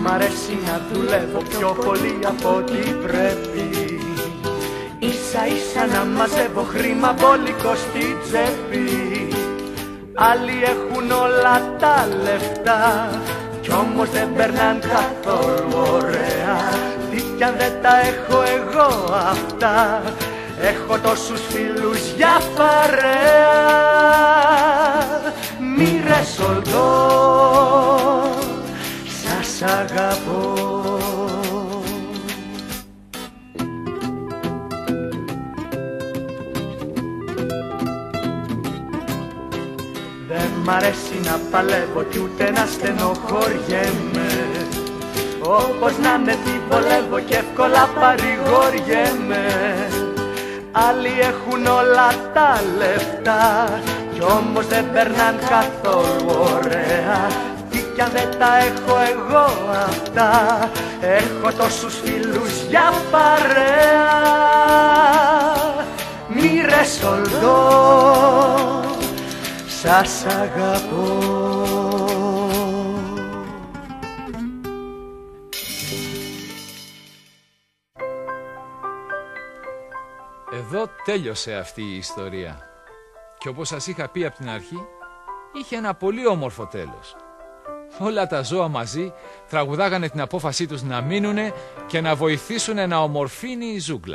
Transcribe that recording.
μ' αρέσει να δουλεύω πιο πολύ από ό,τι πρέπει. Ίσα ίσα να μαζεύω χρήμα μπόλικο στη τσέπη. Άλλοι έχουν όλα τα λεφτά κι όμως δεν περνάν καθόλου ωραία. Τι κι αν δεν τα έχω εγώ αυτά, έχω τόσους φίλους για παρέα. Μη ρεσολτώ, σας αγαπώ. Δεν μ' αρέσει να παλεύω κι ούτε να στενοχωριέμαι. Όπως να με τι βολεύω και εύκολα παρηγοριέμαι. Άλλοι έχουν όλα τα λεφτά κι όμως δεν περνάν καθόλου ωραία. Τι κι αν δεν τα έχω εγώ αυτά, έχω τόσους φίλους για παρέα. Μη ρεσολτώ, σας αγαπώ. Εδώ τέλειωσε αυτή η ιστορία. Και όπως σας είχα πει από την αρχή, είχε ένα πολύ όμορφο τέλος. Όλα τα ζώα μαζί τραγουδάγανε την απόφασή τους να μείνουνε και να βοηθήσουνε να ομορφύνει η ζούγκλα.